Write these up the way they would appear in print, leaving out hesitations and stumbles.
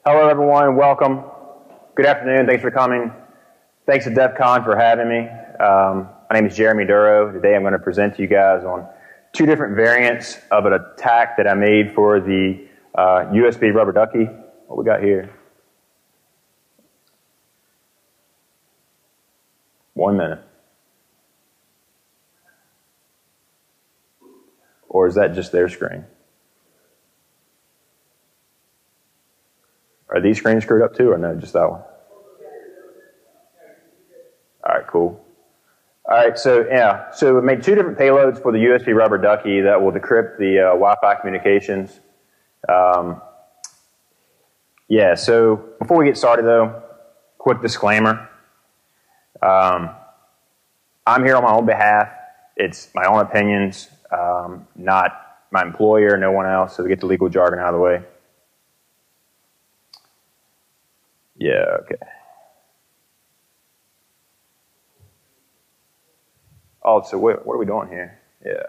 Hello, everyone. Welcome. Good afternoon. Thanks for coming. Thanks to DEF CON for having me. My name is Jeremy Dorrough. Today I'm going to present to you guys on two different variants of an attack that I made for the USB rubber ducky. What we got here? 1 minute. Or is that just their screen? Are these screens screwed up too, or no, just that one? All right, cool. All right, so we made two different payloads for the USB rubber ducky that will decrypt the Wi-Fi communications. So before we get started though, quick disclaimer. I'm here on my own behalf. It's my own opinions, not my employer, no one else, so we get the legal jargon out of the way. Yeah, okay. Oh, so what are we doing here? Yeah.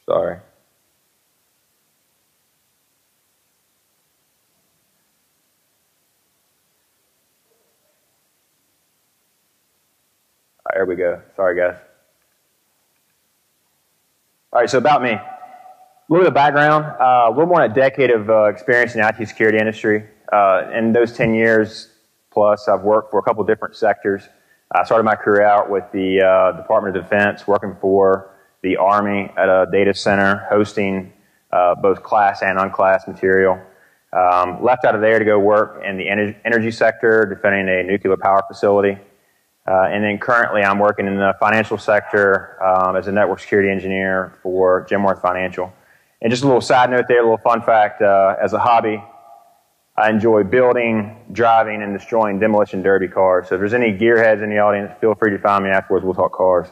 Sorry. All right, here we go. Sorry, guys. All right, so about me. A little bit of background, a little more than a decade of experience in the IT security industry. In those 10 years plus, I've worked for a couple of different sectors. I started my career out with the Department of Defense, working for the Army at a data center, hosting both class and unclassed material. Left out of there to go work in the energy sector, defending a nuclear power facility. And then currently I'm working in the financial sector as a network security engineer for Genworth Financial. And just a little side note there, a little fun fact, as a hobby, I enjoy building, driving, and destroying demolition derby cars. So if there's any gearheads in the audience, feel free to find me afterwards. We'll talk cars.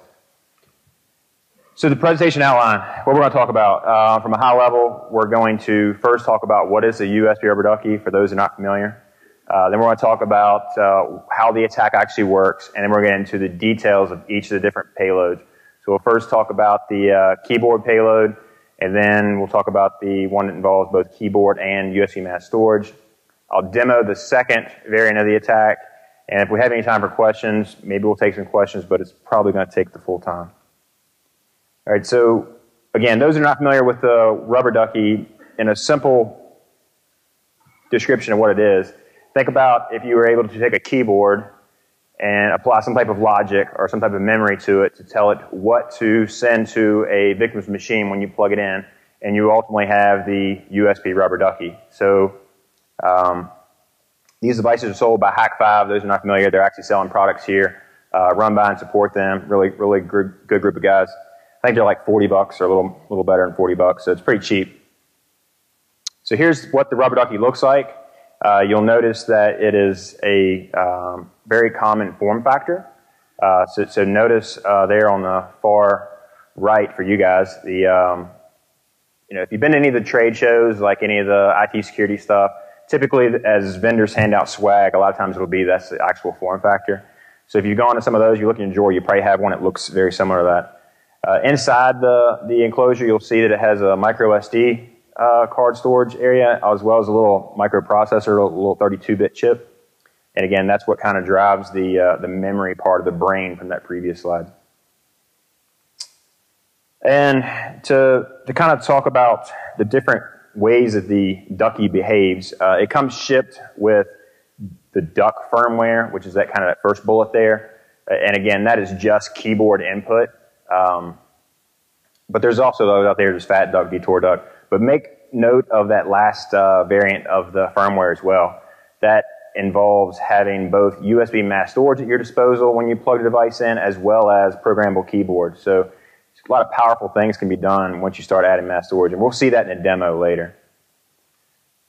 So the presentation outline, what we're going to talk about. From a high level, we're going to first talk about what is a USB rubber ducky, for those who are not familiar. Then we're going to talk about how the attack actually works, and then we're going to get into the details of each of the different payloads. So we'll first talk about the keyboard payload, and then we'll talk about the one that involves both keyboard and USB mass storage. I'll demo the second variant of the attack, and if we have any time for questions, maybe we'll take some questions, but it's probably going to take the full time. All right, so again, those who are not familiar with the rubber ducky, in a simple description of what it is, think about if you were able to take a keyboard and apply some type of logic or some type of memory to it to tell it what to send to a victim's machine when you plug it in, and you ultimately have the USB rubber ducky. So these devices are sold by Hack5. Those who are not familiar, they're actually selling products here. Run by and support them. Really good group of guys. I think they're like $40 or a little better than $40, so it's pretty cheap. So here's what the rubber ducky looks like. You'll notice that it is a very common form factor. So notice there on the far right for you guys, if you've been to any of the trade shows, like any of the IT security stuff, typically as vendors hand out swag, a lot of times that's the actual form factor. So if you've gone to some of those, you look in your drawer, you probably have one that looks very similar to that. Inside the enclosure, you'll see that it has a micro SD card storage area, as well as a little microprocessor, a little 32-bit chip. And again, that's what kind of drives the memory part of the brain from that previous slide. And to kind of talk about the different ways that the ducky behaves, it comes shipped with the duck firmware, which is that first bullet there. And again, that is just keyboard input. But there's also those out there, just Fat Duck, Detour Duck. But make note of that last variant of the firmware as well. That involves having both USB mass storage at your disposal when you plug the device in, as well as programmable keyboard. So a lot of powerful things can be done once you start adding mass storage, and we'll see that in a demo later.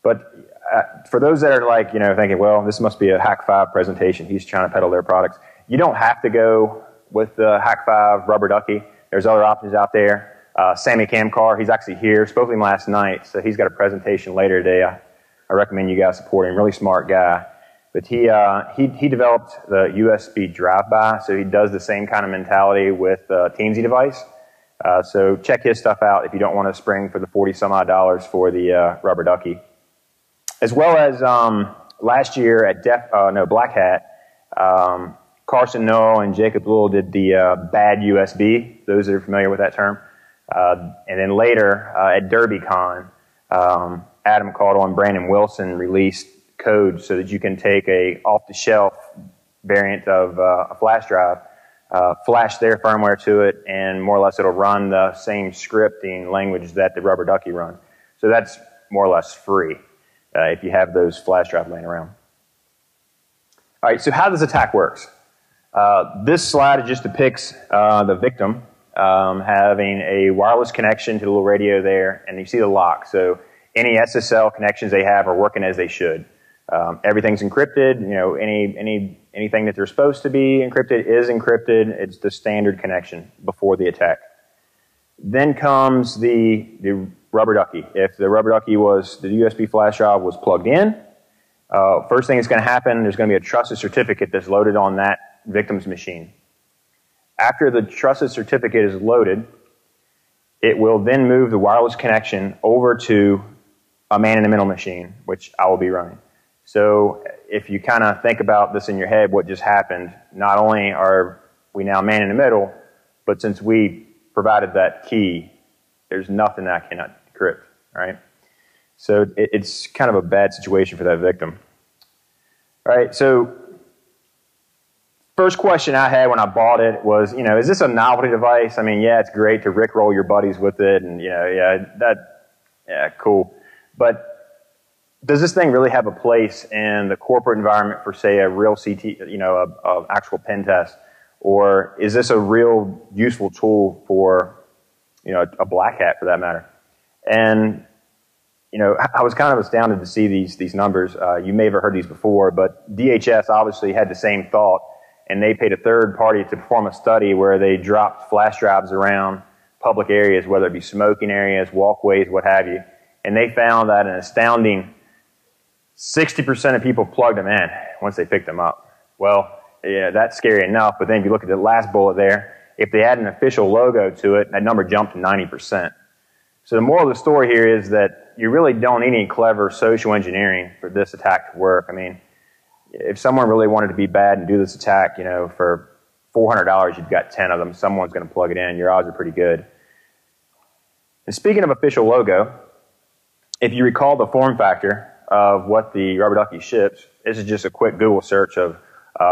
But for those that are thinking, well, this must be a Hack5 presentation, he's trying to peddle their products. You don't have to go with the Hack5 rubber ducky. There's other options out there. Sammy Kamkar, he's actually here. Spoke to him last night, so he's got a presentation later today. I recommend you guys support him. Really smart guy. But he developed the USB drive-by, so he does the same kind of mentality with the Teensy device. So check his stuff out if you don't want to spring for the 40 some odd dollars for the rubber ducky. As well as last year at Black Hat, Carson Noel and Jacob Lowell did the bad USB, those that are familiar with that term. And then later at DerbyCon, Adam Caudle and Brandon Wilson released code so that you can take a off-the-shelf variant of a flash drive, flash their firmware to it, and more or less it'll run the same scripting language that the rubber ducky runs. So that's more or less free if you have those flash drives laying around. All right, so how this attack works. This slide just depicts the victim having a wireless connection to the little radio there, and you see the lock. So any SSL connections they have are working as they should. Everything's encrypted. You know, anything that they're supposed to be encrypted is encrypted. It's the standard connection before the attack. Then comes the rubber ducky. If the rubber ducky was, the USB flash drive was plugged in, first thing that's going to happen, there's going to be a trusted certificate that's loaded on that victim's machine. After the trusted certificate is loaded, it will then move the wireless connection over to a man-in-the-middle machine, which I will be running. So if you kind of think about this in your head, what just happened, not only are we now man-in-the-middle, but since we provided that key, there's nothing that I cannot decrypt, right? So it's kind of a bad situation for that victim. All right, so first question I had when I bought it was, you know, is this a novelty device? I mean, yeah, it's great to rickroll your buddies with it, and, you know, yeah, cool. But does this thing really have a place in the corporate environment for, say, a real CT, you know, a actual pen test? Or is this a real useful tool for, you know, a black hat for that matter? And, you know, I was kind of astounded to see these numbers. You may have heard these before, but DHS obviously had the same thought, and they paid a third party to perform a study where they dropped flash drives around public areas, whether it be smoking areas, walkways, what have you. And they found that an astounding 60% of people plugged them in once they picked them up. Well, yeah, that's scary enough, but then if you look at the last bullet there, if they add an official logo to it, that number jumped to 90%. So the moral of the story here is that you really don't need any clever social engineering for this attack to work. I mean, if someone really wanted to be bad and do this attack, you know, for $400, you've got 10 of them, someone's going to plug it in, your odds are pretty good. And speaking of official logo, if you recall the form factor of what the rubber ducky ships, this is just a quick Google search of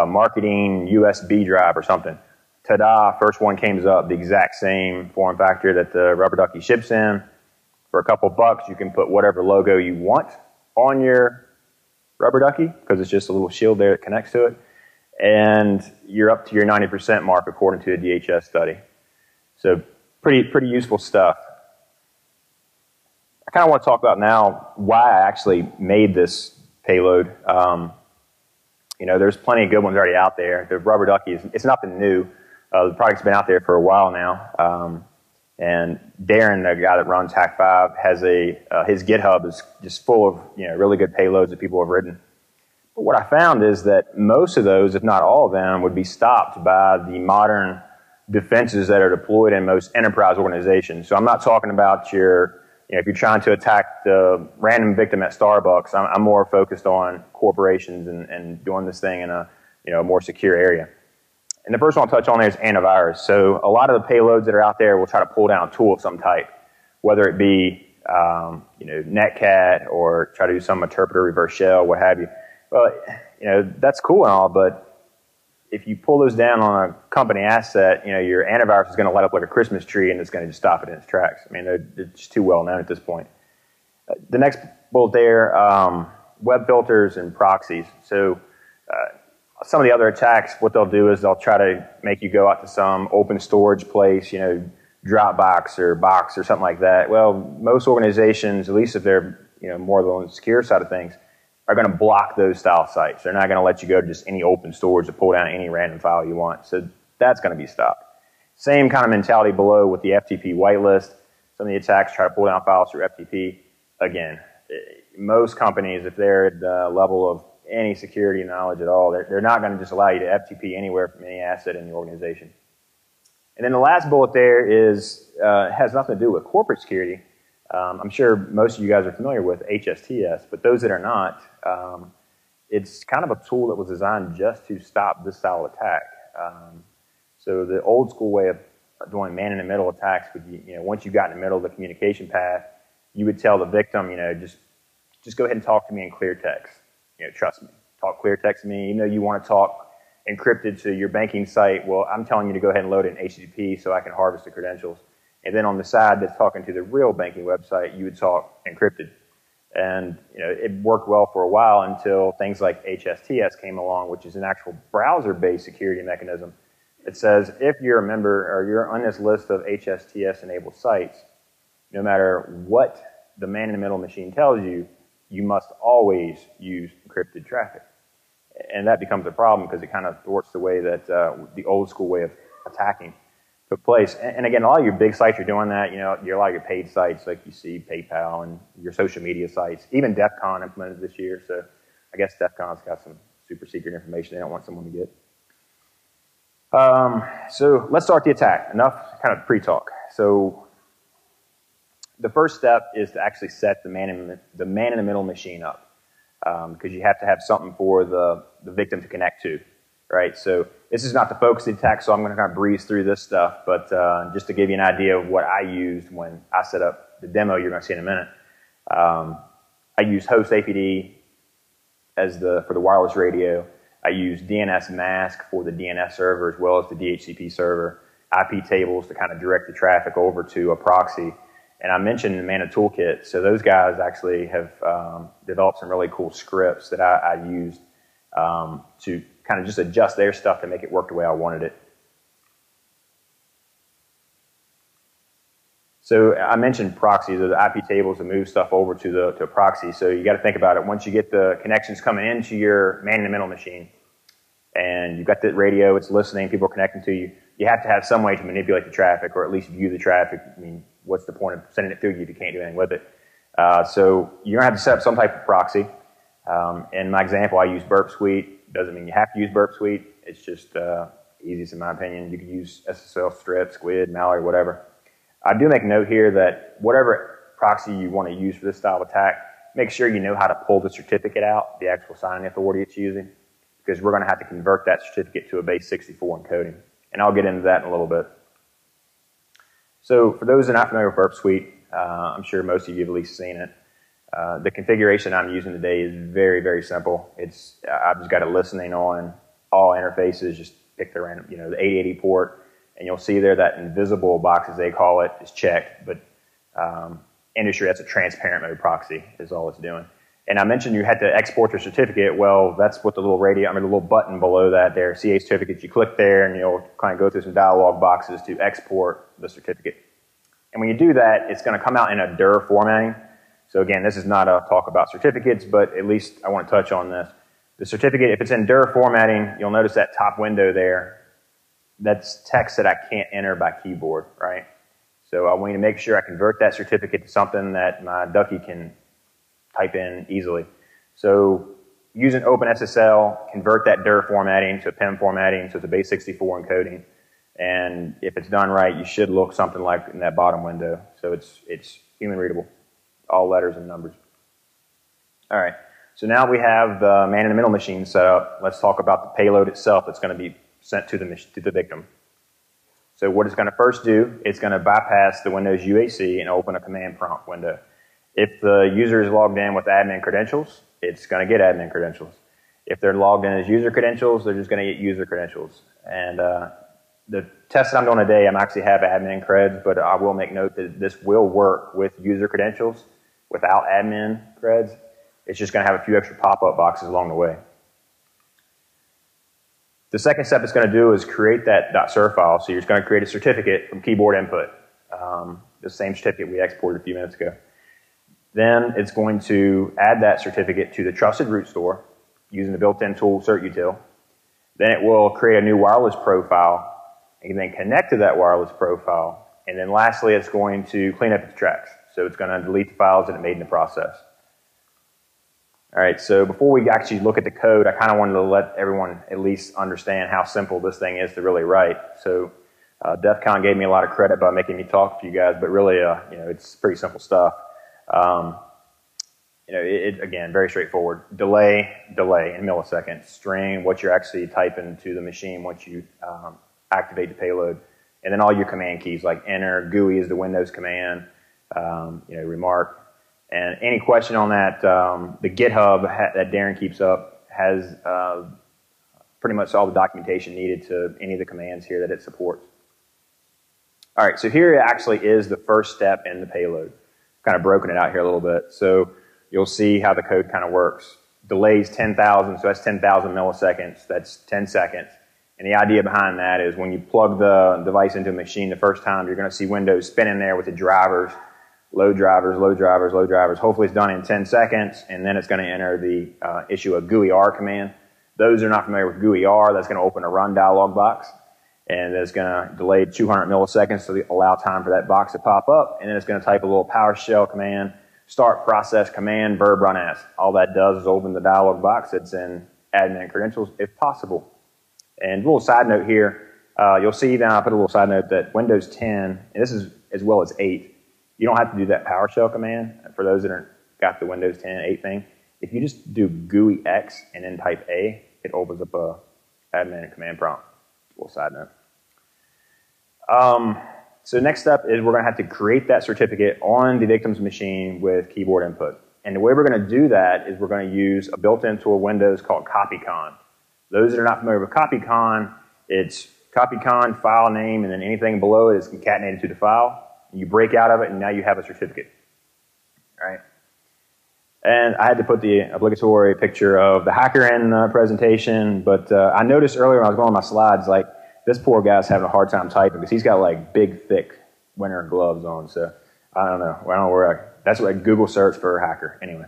marketing USB drive or something. Ta-da, first one comes up, the exact same form factor that the rubber ducky ships in. For a couple bucks, you can put whatever logo you want on your rubber ducky, because it's just a little shield there that connects to it. And you're up to your 90% mark according to a DHS study. So pretty useful stuff. I kind of want to talk about now why I actually made this payload. You know, there's plenty of good ones already out there. The rubber ducky, it's nothing new. The product's been out there for a while now. And Darren, the guy that runs Hack5, has his GitHub is just full of, you know, really good payloads that people have written. But what I found is that most of those, if not all of them, would be stopped by the modern defenses that are deployed in most enterprise organizations. So I'm not talking about your, you know, if you're trying to attack the random victim at Starbucks, I'm more focused on corporations and doing this thing in a, you know, more secure area. And the first one I'll touch on there is antivirus. So a lot of the payloads that are out there will try to pull down a tool of some type, whether it be, you know, Netcat or try to do some interpreter reverse shell, what have you. Well, you know, that's cool and all, but if you pull those down on a company asset, you know, your antivirus is going to light up like a Christmas tree and it's going to just stop it in its tracks. I mean, they're just too well known at this point. The next bullet there, web filters and proxies. So, some of the other attacks, what they'll do is they'll try to make you go out to some open storage place, you know, Dropbox or Box or something like that. Well, most organizations, at least if they're, you know, more on the secure side of things, are going to block those style sites. They're not going to let you go to just any open storage to pull down any random file you want. So that's going to be stopped. Same kind of mentality below with the FTP whitelist. Some of the attacks try to pull down files through FTP. Again, most companies, if they're at the level of any security knowledge at all, they're not going to just allow you to FTP anywhere from any asset in the organization. And then the last bullet there is has nothing to do with corporate security. I'm sure most of you guys are familiar with HSTS, but those that are not, it's kind of a tool that was designed just to stop this style of attack. So the old school way of doing man-in-the-middle attacks would, once you got in the middle of the communication path, you would tell the victim, just go ahead and talk to me in clear text. Trust me. Talk clear text to me. Even though you want to talk encrypted to your banking site, well, I'm telling you to go ahead and load it in HTTP so I can harvest the credentials. And then on the side that's talking to the real banking website, you would talk encrypted. And it worked well for a while until things like HSTS came along, which is an actual browser-based security mechanism. It says if you're a member or you're on this list of HSTS-enabled sites, no matter what the man-in-the-middle machine tells you, you must always use encrypted traffic. And that becomes a problem because it kind of thwarts the way that the old school way of attacking took place. And again, a lot of your big sites are doing that. A lot of your paid sites, like you see PayPal and your social media sites. Even DEF CON implemented this year, so I guess DEF CON's got some super secret information they don't want someone to get. So let's start the attack. Enough kind of pre-talk. So the first step is to actually set the man-in-the-middle machine up, because you have to have something for the victim to connect to, right? So this is not the focus of the attack, so I'm going to kind of breeze through this stuff, but just to give you an idea of what I used when I set up the demo you're going to see in a minute. I used host APD for the wireless radio. I used DNS mask for the DNS server as well as the DHCP server, IP tables to kind of direct the traffic over to a proxy. And I mentioned the Mana Toolkit, so those guys actually have developed some really cool scripts that I used to kind of just adjust their stuff to make it work the way I wanted it. So I mentioned proxies, or the IP tables to move stuff over to a proxy. So you got to think about it. Once you get the connections coming into your man-in-the-middle machine, and you've got the radio, it's listening, people are connecting to you, you have to have some way to manipulate the traffic, or at least view the traffic. I mean, what's the point of sending it through you if you can't do anything with it? So you're going to have to set up some type of proxy. In my example, I use Burp Suite. Doesn't mean you have to use Burp Suite. It's just easiest in my opinion. You can use SSL, Strip, Squid, Malware, whatever. I do make a note here that whatever proxy you want to use for this style of attack, make sure you know how to pull the certificate out, the actual signing authority it's using, because we're going to have to convert that certificate to a base 64 encoding. And I'll get into that in a little bit. So for those that are not familiar with Burp Suite, I'm sure most of you have at least seen it. The configuration I'm using today is very, very simple. I've just got it listening on all interfaces, just pick the random, the 8080 port, and you'll see there that invisible box, as they call it, is checked. But industry, that's a transparent mode proxy is all it's doing. And I mentioned you had to export your certificate. Well, that's what the little the little button below that there, CA certificates, you click there and you'll kind of go through some dialog boxes to export the certificate. And when you do that, it's going to come out in a DIR formatting. So again, this is not a talk about certificates, but at least I want to touch on this. The certificate, if it's in DIR formatting, you'll notice that top window there. That's text that I can't enter by keyboard, right? So I want you to make sure I convert that certificate to something that my ducky can type in easily. So using OpenSSL, convert that DIR formatting to PEM formatting, so it's a base 64 encoding. And if it's done right, you should look something like in that bottom window. So it's human readable, all letters and numbers. All right, so now we have the man-in-the-middle machine set up. Let's talk about the payload itself that's going to be sent to the victim. So what it's going to first do, it's going to bypass the Windows UAC and open a command prompt window. If the user is logged in with admin credentials, it's going to get admin credentials. If they're logged in as user credentials, they're just going to get user credentials. And the test that I'm doing today, I'm actually have admin creds, but I will make note that this will work with user credentials without admin creds. It's just going to have a few extra pop-up boxes along the way. The second step it's going to do is create that .cir file. So you're just going to create a certificate from keyboard input, the same certificate we exported a few minutes ago. Then it's going to add that certificate to the trusted root store using the built-in tool certutil. Then it will create a new wireless profile and then connect to that wireless profile. And then lastly, it's going to clean up its tracks. So it's going to delete the files that it made in the process. All right, so before we actually look at the code, I kind of wanted to let everyone at least understand how simple this thing is to really write. So DEF CON gave me a lot of credit by making me talk to you guys, but really, it's pretty simple stuff. Again, very straightforward. Delay in milliseconds. String, what you're actually typing to the machine once you activate the payload. And then all your command keys, like enter, GUI is the Windows command, remark. And any question on that, the GitHub that Darren keeps up has pretty much all the documentation needed to any of the commands here that it supports. All right, so here actually is the first step in the payload. Kind of broken it out here a little bit. So you'll see how the code kind of works. Delays 10,000, so that's 10,000 milliseconds. That's 10 seconds. And the idea behind that is when you plug the device into a machine the first time, you're going to see Windows spinning there with the drivers, load drivers, load drivers, load drivers. Hopefully it's done in 10 seconds, and then it's going to enter the issue a GUI-R command. Those who are not familiar with GUI-R, that's going to open a run dialog box. And it's going to delay 200 milliseconds to allow time for that box to pop up. And then it's going to type a little PowerShell command, start process command, verb run as. All that does is open the dialog box that's in admin credentials, if possible. And a little side note here, you'll see now I put a little side note that Windows 10, and this is as well as 8, you don't have to do that PowerShell command. For those that aren't got the Windows 10 8 thing, if you just do GUI X and then type A, it opens up a admin command prompt. A little side note. So next step is we're going to have to create that certificate on the victim's machine with keyboard input. And the way we're going to do that is we're going to use a built-in tool Windows called CopyCon. Those that are not familiar with CopyCon, it's CopyCon, file name, and then anything below it is concatenated to the file. You break out of it, and now you have a certificate. All right? And I had to put the obligatory picture of the hacker in the presentation, but I noticed earlier when I was going on my slides, like, this poor guy's having a hard time typing because he's got like big, thick winter gloves on. So I don't know. I don't know where that's what Google search for hacker. Anyway,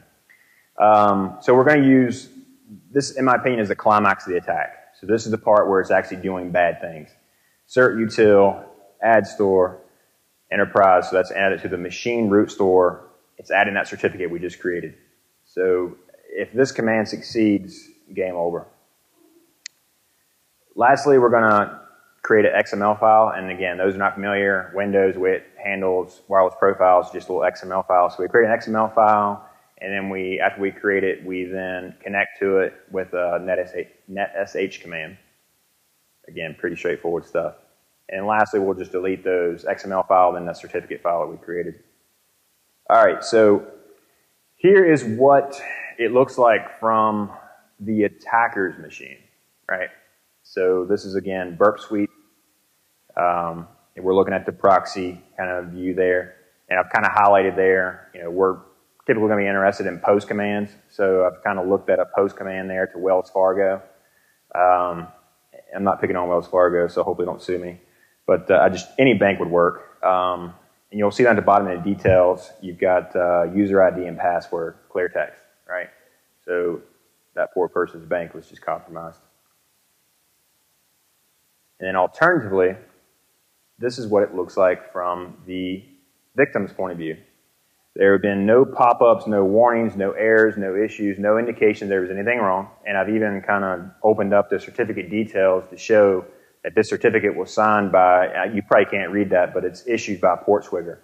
so we're going to use this. In my opinion, is the climax of the attack. So this is the part where it's actually doing bad things. Cert util, add store, enterprise. So that's added to the machine root store. It's adding that certificate we just created. So if this command succeeds, game over. Lastly, we're going to create an XML file, and again, those are not familiar, Windows, the way it handles wireless profiles, just a little XML file. So we create an XML file, and then after we create it, we then connect to it with a netsh command. Again, pretty straightforward stuff. And lastly, we'll just delete those XML file and that certificate file that we created. All right, so here is what it looks like from the attacker's machine, right? So this is, again, Burp Suite. We're looking at the proxy kind of view there. And I've kind of highlighted there, we're typically going to be interested in post commands. So I've kind of looked at a post command there to Wells Fargo. I'm not picking on Wells Fargo, so hopefully don't sue me. But any bank would work. And you'll see down at the bottom in the details, you've got user ID and password, clear text, right? So that poor person's bank was just compromised. And then alternatively, this is what it looks like from the victim's point of view. There have been no pop-ups, no warnings, no errors, no issues, no indication there was anything wrong. And I've even kind of opened up the certificate details to show that this certificate was signed by, you probably can't read that, but it's issued by Portswigger.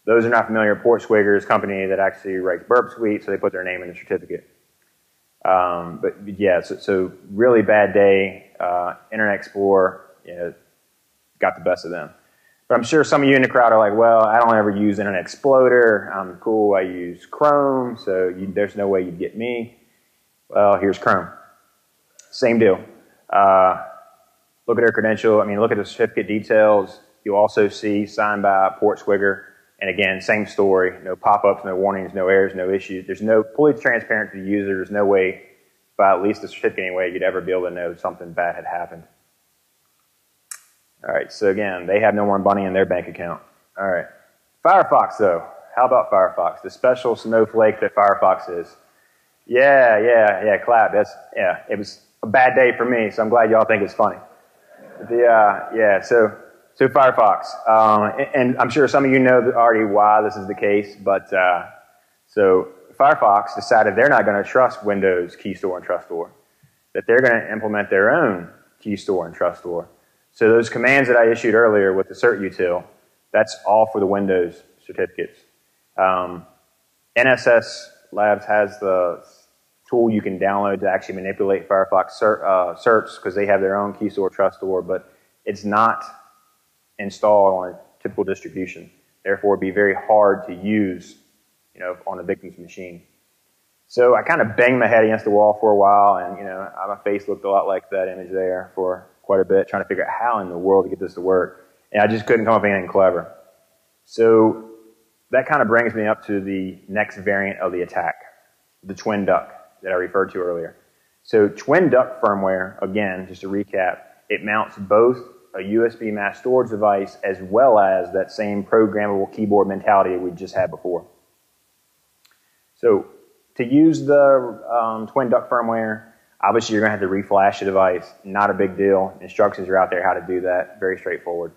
Those are not familiar, Portswigger is a company that actually writes Burp Suite, so they put their name in the certificate. But yeah, so really bad day, Internet Explorer, got the best of them. But I'm sure some of you in the crowd are like, well, I don't ever use Internet Explorer. I'm cool. I use Chrome, so there's no way you'd get me. Well, here's Chrome. Same deal. Look at their credential. I mean, look at the certificate details. You'll also see signed by Portswigger. And again, same story. No pop-ups, no warnings, no errors, no issues. There's no fully transparent to the user. There's no way, by at least the certificate anyway, you'd ever be able to know something bad had happened. All right, so again, they have no more money in their bank account. All right. Firefox, though. How about Firefox? The special snowflake that Firefox is. Yeah, clap. It was a bad day for me, so I'm glad y'all think it's funny. So Firefox. And I'm sure some of you know already why this is the case, but so Firefox decided they're not going to trust Windows Key Store and Trust Store, that they're going to implement their own Key Store and Trust Store. So those commands that I issued earlier with the cert util, that's all for the Windows certificates. NSS Labs has the tool you can download to actually manipulate Firefox certs because they have their own key store, trust store, but it's not installed on a typical distribution. Therefore, it'd be very hard to use, on a victim's machine. So I kind of banged my head against the wall for a while, and my face looked a lot like that image there for quite a bit, trying to figure out how in the world to get this to work. And I just couldn't come up with anything clever. So that kind of brings me up to the next variant of the attack, the twin duck that I referred to earlier. So twin duck firmware, again, just to recap, it mounts both a USB mass storage device as well as that same programmable keyboard mentality we just had before. So to use the twin duck firmware, obviously you're going to have to reflash the device. Not a big deal. Instructions are out there how to do that. Very straightforward.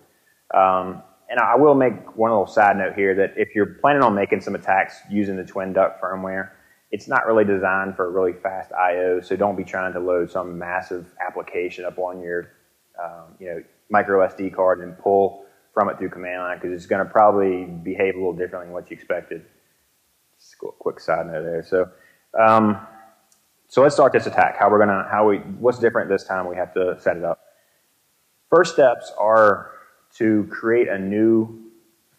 And I will make one little side note here that if you're planning on making some attacks using the twin duck firmware, it's not really designed for really fast I/O, so don't be trying to load some massive application up on your micro SD card and pull from it through command line, because it's going to probably behave a little differently than what you expected. Just a quick side note there. So let's start this attack. What's different this time? We have to set it up. First steps are to create a new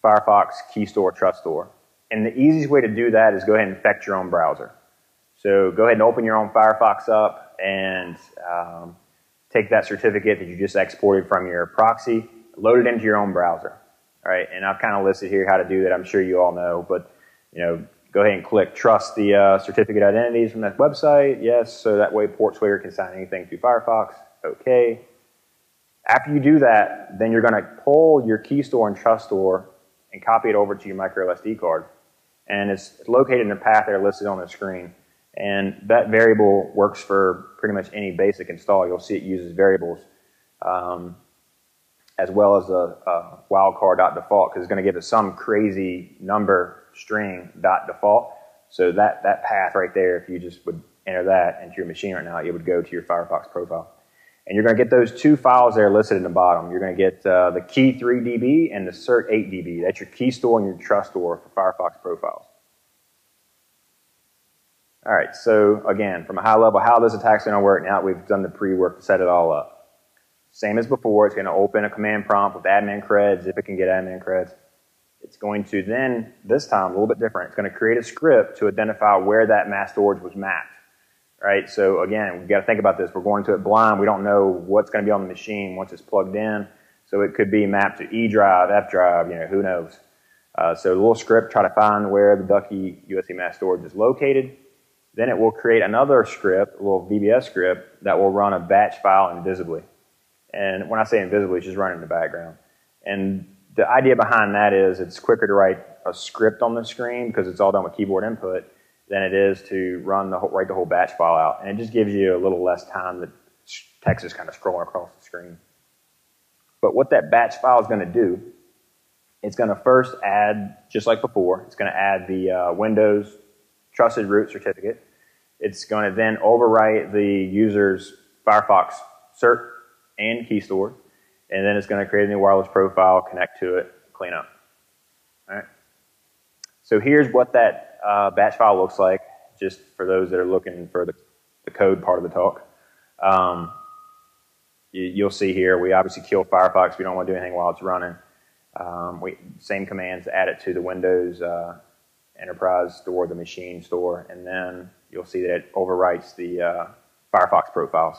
Firefox key store, trust store. And the easiest way to do that is go ahead and infect your own browser. So go ahead and open your own Firefox up and take that certificate that you just exported from your proxy, load it into your own browser. All right, and I've kind of listed here how to do that. I'm sure you all know, but go ahead and click trust the certificate identities from that website. Yes, so that way PortSwigger can sign anything through Firefox. Okay. After you do that, then you're going to pull your key store and trust store and copy it over to your micro SD card. And it's located in the path that are listed on the screen. And that variable works for pretty much any basic install. You'll see it uses variables as well as a wildcard.default, because it's going to give it some crazy number string .default. So that path right there, if you just would enter that into your machine right now, it would go to your Firefox profile. And you're going to get those two files there listed in the bottom. You're going to get the key 3db and the cert 8db. That's your key store and your trust store for Firefox profiles. All right, so again, from a high level, how this attack's going to work now that we've done the pre-work to set it all up. Same as before, it's going to open a command prompt with admin creds, if it can get admin creds. It's going to then, this time, a little bit different, it's going to create a script to identify where that mass storage was mapped. Right, so again, we've got to think about this. We're going to it blind. We don't know what's going to be on the machine once it's plugged in. So it could be mapped to E drive, F drive, who knows. So the little script, try to find where the Ducky USB mass storage is located. Then it will create another script, a little VBS script, that will run a batch file invisibly. And when I say invisibly, it's just running in the background. And the idea behind that is it's quicker to write a script on the screen because it's all done with keyboard input than it is to write the whole batch file out. And it just gives you a little less time that text is kind of scrolling across the screen. But what that batch file is going to do, it's going to first add, just like before, it's going to add the Windows Trusted Root certificate. It's going to then overwrite the user's Firefox cert and key store. And then it's going to create a new wireless profile, connect to it, clean up. All right. So here's what that batch file looks like, just for those that are looking for the code part of the talk. You'll see here, we obviously kill Firefox. We don't want to do anything while it's running. Same commands to add it to the Windows Enterprise store, the machine store, and then you'll see that it overwrites the Firefox profiles.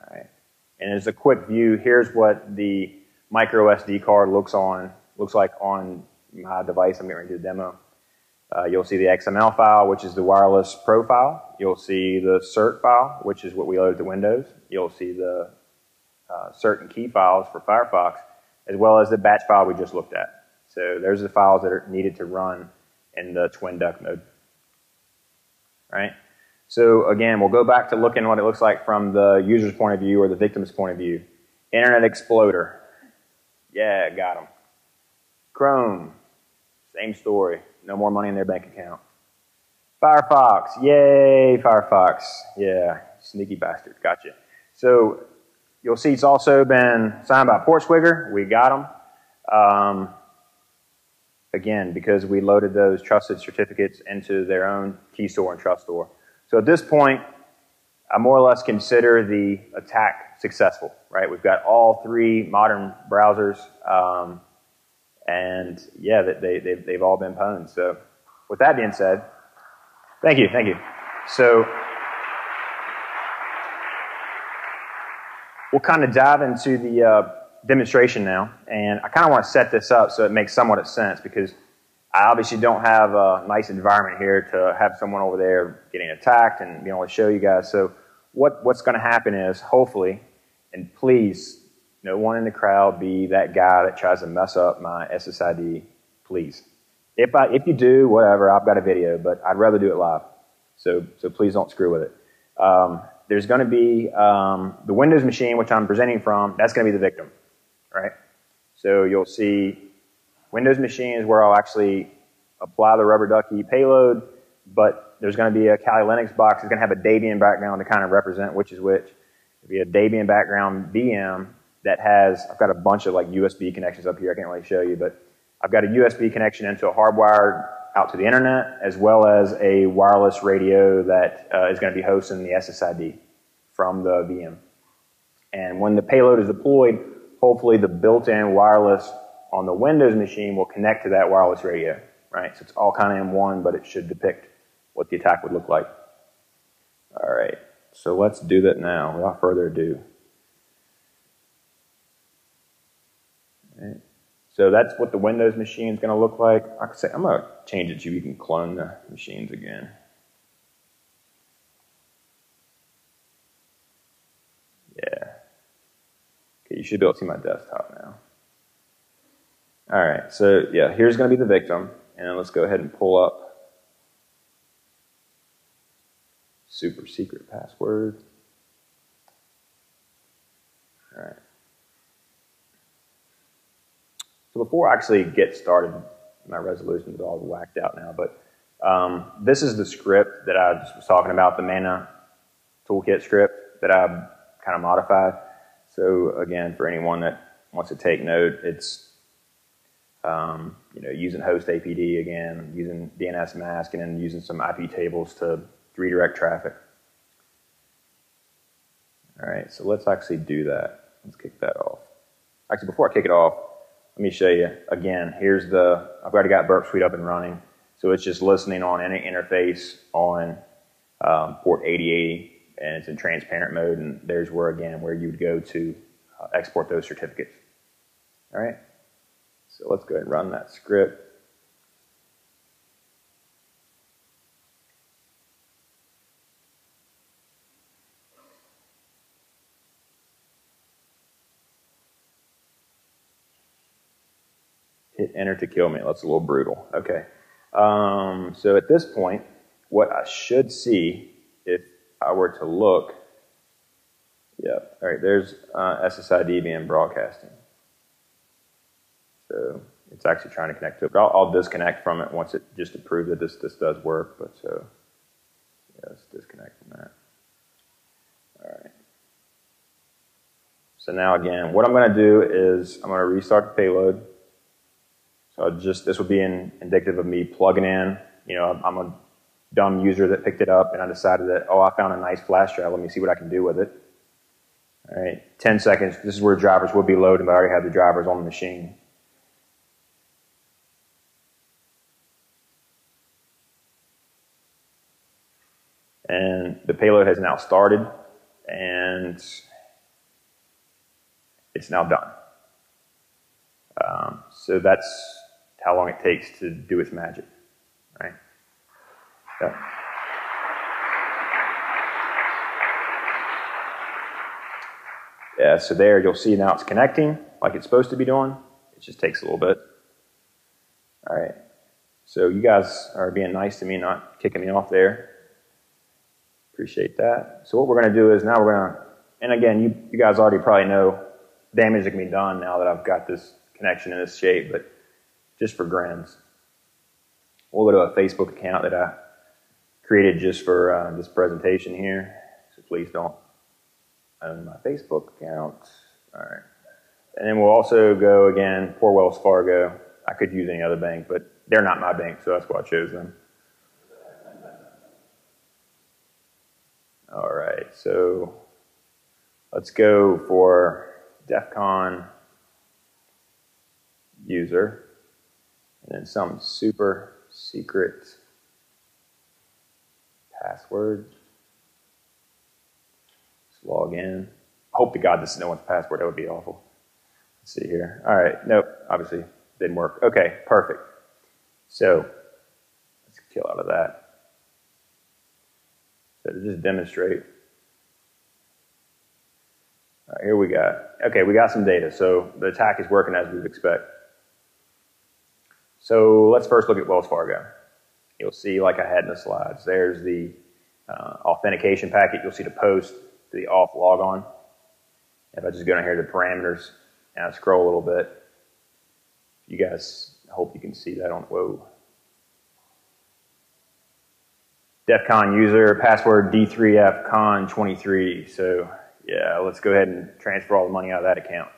All right. And as a quick view, here's what the micro SD card looks like on my device. I'm getting ready to do the demo. You'll see the XML file, which is the wireless profile. You'll see the cert file, which is what we loaded to Windows. You'll see the cert and key files for Firefox, as well as the batch file we just looked at. So there's the files that are needed to run in the twin duck mode. All right. So again, we'll go back to looking at what it looks like from the user's point of view or the victim's point of view. Internet Explorer. Yeah, got them. Chrome. Same story. No more money in their bank account. Firefox. Yay, Firefox. Yeah, sneaky bastard. Gotcha. So You'll see it's also been signed by Portswigger. We got them. Again, because we loaded those trusted certificates into their own key store and trust store. So at this point, I more or less consider the attack successful, right? We've got all 3 modern browsers, and yeah, they've all been pwned. So with that being said, thank you. So we'll kind of dive into the demonstration now, and I kind of want to set this up so it makes somewhat of sense, because I obviously don't have a nice environment here to have someone over there getting attacked and being able to show you guys. So what's going to happen is, hopefully, and please, no one in the crowd be that guy that tries to mess up my SSID, please. If you do, whatever, I've got a video, but I'd rather do it live. So please don't screw with it. There's going to be the Windows machine, which I'm presenting from, that's going to be the victim, right? So you'll see Windows machine is where I'll actually apply the rubber ducky payload, but there's going to be a Kali Linux box. It's going to have a Debian background to kind of represent which is which. There'll be a Debian background VM that has, I've got a bunch of like USB connections up here. I can't really show you, but I've got a USB connection into a hardwired out to the internet, as well as a wireless radio that is going to be hosting the SSID from the VM. And when the payload is deployed, hopefully the built-in wireless on the Windows machine will connect to that wireless radio, right? So it's all kind of in one, but it should depict what the attack would look like. All right, so let's do that now without further ado. All right. So that's what the Windows machine is going to look like. Like I say, I'm going to change it so you can clone the machines again. Yeah. Okay, you should be able to see my desktop now. All right, so yeah, here's going to be the victim, and let's go ahead and pull up super secret password. All right. So before I actually get started, my resolution is all whacked out now, but this is the script that I just was talking about, the Mana toolkit script that I kind of modified. So again, for anyone that wants to take note, it's using host APD again, using DNS mask, and then using some IP tables to redirect traffic. All right, so let's actually do that. Let's kick that off. Actually, before I kick it off, let me show you again. Here's I've already got Burp Suite up and running, so it's just listening on any interface on port 8080, and it's in transparent mode. And there's where you would go to export those certificates. All right, so let's go ahead and run that script. Hit enter to kill me. That's a little brutal. Okay. So at this point, what I should see if I were to look, yeah, all right, there's SSID being broadcasting. So it's actually trying to connect to it, but I'll disconnect from it once it, just to prove that this does work. But so, yeah, let's disconnect from that. All right. So now again, what I'm going to do is I'm going to restart the payload. So this would be indicative of me plugging in. I'm a dumb user that picked it up, and I decided that, oh, I found a nice flash drive. Let me see what I can do with it. All right, 10 seconds. This is where drivers will be loaded, but I already have the drivers on the machine. And the payload has now started, and it's now done. So that's how long it takes to do its magic, right? Yeah, so there you'll see now it's connecting like it's supposed to be doing. It just takes a little bit. All right, so you guys are being nice to me, not kicking me off there. Appreciate that. So what we're going to do is now we're going to, and again, you guys already probably know damage that can be done now that I've got this connection in this shape, but just for grins, we'll go to a Facebook account that I created just for this presentation here, so please don't own my Facebook account. All right. And then we'll also go again, poor Wells Fargo. I could use any other bank, but they're not my bank, so that's why I chose them. All right, so let's go for DEF CON user, and then some super secret password. Let's log in. Hope to God this is no one's password. That would be awful. Let's see here. All right. Nope. Obviously didn't work. Okay. Perfect. So let's kill out of that. So to just demonstrate. All right, here we got. Okay, we got some data. So the attack is working as we would expect. So let's first look at Wells Fargo. You'll see, like I had in the slides, there's the authentication packet. You'll see the post to the auth logon. If I just go down here to parameters and I scroll a little bit, you guys, I hope you can see that on, whoa. DEF CON user, password D3FCON23. So yeah, let's go ahead and transfer all the money out of that account.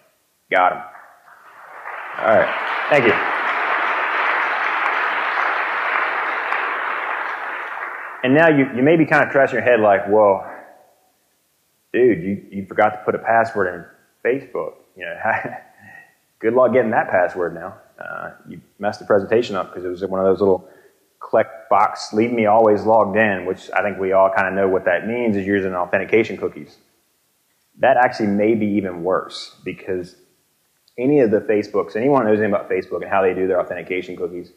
Got him. All right, thank you. And now you may be kind of scratching your head like, well, dude, you forgot to put a password in Facebook. You know, good luck getting that password now. You messed the presentation up because it was one of those little collect box, leave me always logged in, which I think we all kind of know what that means is using authentication cookies. That actually may be even worse because any of the Facebooks, anyone who knows anything about Facebook and how they do their authentication cookies,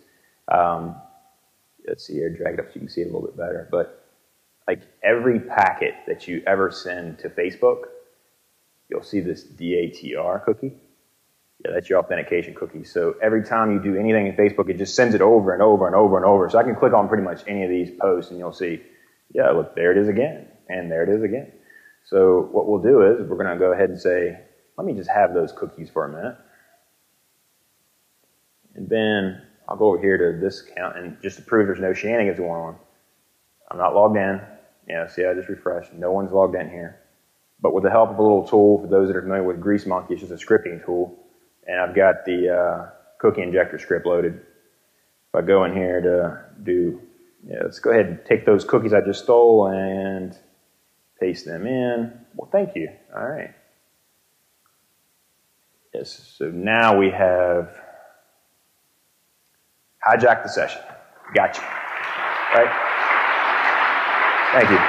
let's see here, drag it up so you can see it a little bit better, but like every packet that you ever send to Facebook, you'll see this DATR cookie. Yeah, that's your authentication cookie. So every time you do anything in Facebook, it just sends it over and over and over and over. So I can click on pretty much any of these posts and you'll see, yeah, look, there it is again. And there it is again. So what we'll do is we're going to go ahead and say, let me just have those cookies for a minute. And then I'll go over here to this account and just to prove there's no shenanigans going on. I'm not logged in. Yeah, see, I just refreshed. No one's logged in here. But with the help of a little tool, for those that are familiar with Grease Monkey, it's just a scripting tool. And I've got the cookie injector script loaded. If I go in here to do, yeah, let's go ahead and take those cookies I just stole and paste them in. Well, thank you. All right. Yes, so now we have hijacked the session. Gotcha. Right? Thank you.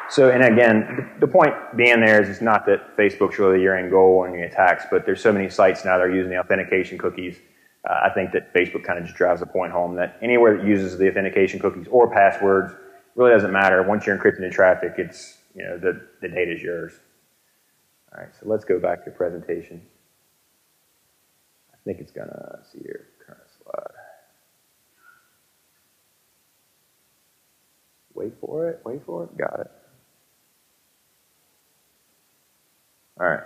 So, and again, the point being there is it's not that Facebook's really your end goal in the attacks, but there's so many sites now that are using the authentication cookies. I think that Facebook kind of just drives the point home that anywhere that uses the authentication cookies or passwords really doesn't matter. Once you're encrypting the traffic, it's, you know, the data is yours. All right, so let's go back to the presentation. I think it's gonna see your current slide. Wait for it, got it. All right.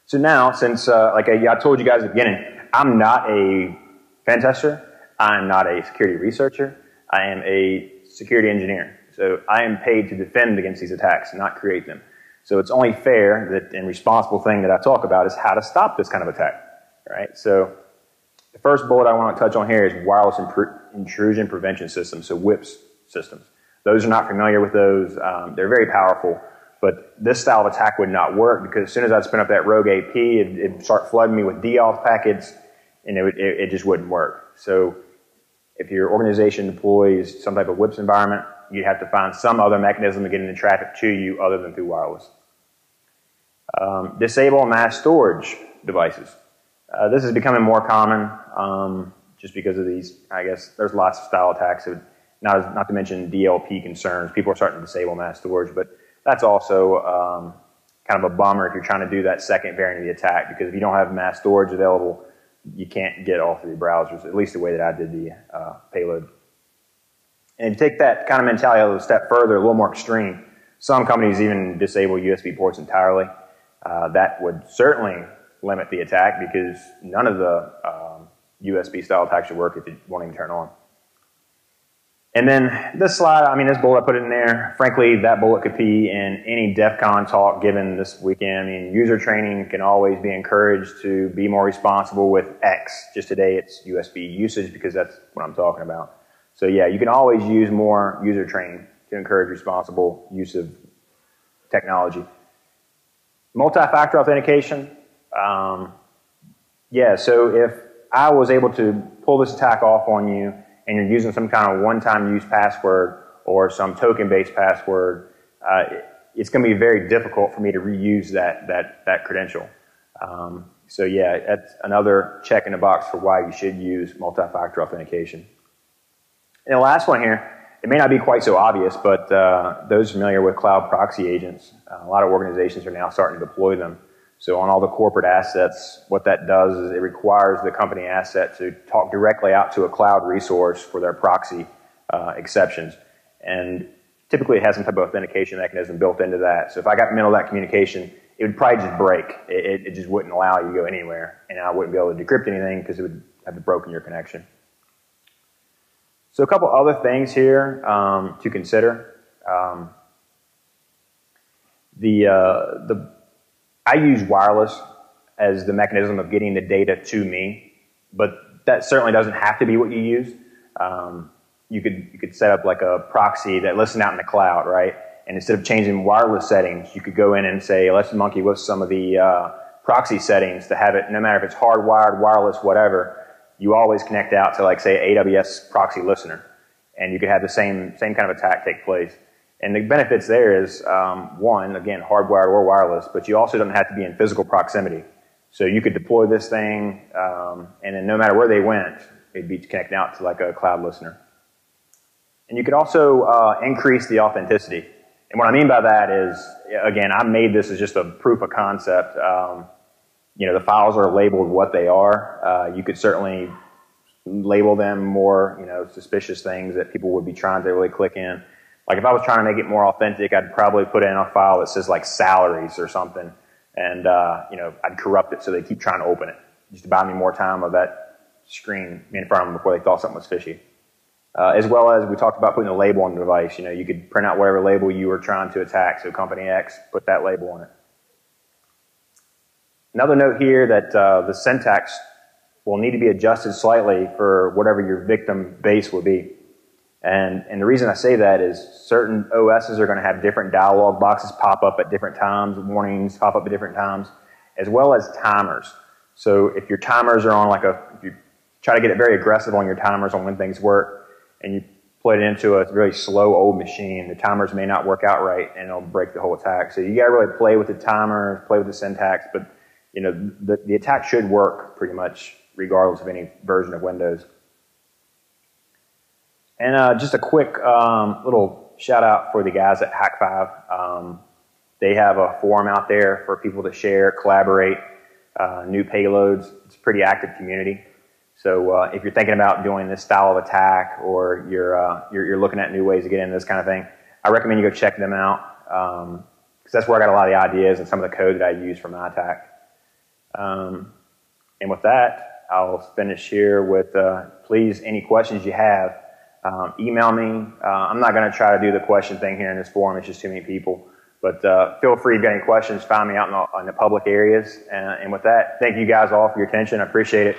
So now, since like I told you guys at the beginning, I'm not a pen tester, I'm not a security researcher, I am a security engineer. So I am paid to defend against these attacks, not create them. So it's only fair that and responsible thing that I talk about is how to stop this kind of attack. Right? So the first bullet I want to touch on here is wireless intrusion prevention systems, so WIPS systems. Those are not familiar with those. They're very powerful, but this style of attack would not work because as soon as I'd spin up that rogue AP, it'd start flooding me with DAuth packets, and it just wouldn't work. So if your organization deploys some type of WIPS environment, you'd have to find some other mechanism to get the traffic to you other than through wireless. Disable mass storage devices. This is becoming more common just because of these, I guess, there's lots of style attacks. Not to mention DLP concerns. People are starting to disable mass storage, but that's also kind of a bummer if you're trying to do that second variant of the attack, because if you don't have mass storage available, you can't get all through your browsers, at least the way that I did the payload. And if you take that kind of mentality a step further, a little more extreme, some companies even disable USB ports entirely. That would certainly limit the attack because none of the USB style attacks should work if it won't even turn on. And then this slide, I mean, this bullet I put in there, frankly, that bullet could be in any DEF CON talk given this weekend. I mean, user training can always be encouraged to be more responsible with X. Just today it's USB usage because that's what I'm talking about. So yeah, you can always use more user training to encourage responsible use of technology. Multi-factor authentication. Yeah, so if I was able to pull this attack off on you and you're using some kind of one-time use password or some token-based password, it's going to be very difficult for me to reuse that credential. So yeah, that's another check in the box for why you should use multi-factor authentication. And the last one here, it may not be quite so obvious, but those familiar with cloud proxy agents, a lot of organizations are now starting to deploy them. So on all the corporate assets, what that does is it requires the company asset to talk directly out to a cloud resource for their proxy exceptions. And typically it has some type of authentication mechanism built into that. So if I got in the middle of that communication, it would probably just break. It just wouldn't allow you to go anywhere. And I wouldn't be able to decrypt anything because it would have broken your connection. So a couple other things here to consider. I use wireless as the mechanism of getting the data to me, but that certainly doesn't have to be what you use. You could set up like a proxy that listens out in the cloud, right? And instead of changing wireless settings, you could go in and say, let's monkey with some of the proxy settings to have it, no matter if it's hardwired, wireless, whatever, you always connect out to, like, say, AWS proxy listener. And you could have the same kind of attack take place. And the benefits there is, one, again, hardwired or wireless, but you also don't have to be in physical proximity. So you could deploy this thing, and then no matter where they went, it'd be connecting out to like a cloud listener. And you could also increase the authenticity. And what I mean by that is, again, I made this as just a proof of concept. You know, the files are labeled what they are. You could certainly label them more, you know, suspicious things that people would be trying to really click in. Like if I was trying to make it more authentic, I'd probably put in a file that says like salaries or something, and you know, I'd corrupt it so they keep trying to open it, just to buy me more time of that screen in front of them before they thought something was fishy. As well as we talked about putting a label on the device. You know, you could print out whatever label you were trying to attack. So company X, put that label on it. Another note here that the syntax will need to be adjusted slightly for whatever your victim base will be. And the reason I say that is certain OSs are going to have different dialog boxes pop up at different times, warnings pop up at different times, as well as timers. So if your timers are on if you try to get it very aggressive on your timers on when things work, and you plug it into a really slow old machine, the timers may not work out right, and it'll break the whole attack. So you got to really play with the timers, play with the syntax, but you know the attack should work pretty much regardless of any version of Windows. And just a quick little shout out for the guys at Hack5. They have a forum out there for people to share, collaborate, new payloads. It's a pretty active community. So if you're thinking about doing this style of attack, or you're looking at new ways to get into this kind of thing, I recommend you go check them out, because that's where I got a lot of the ideas and some of the code that I use for my attack. And with that, I'll finish here with please, any questions you have, email me. I'm not going to try to do the question thing here in this forum. It's just too many people. But feel free if you've got any questions, find me out in the public areas. And with that, thank you guys all for your attention. I appreciate it.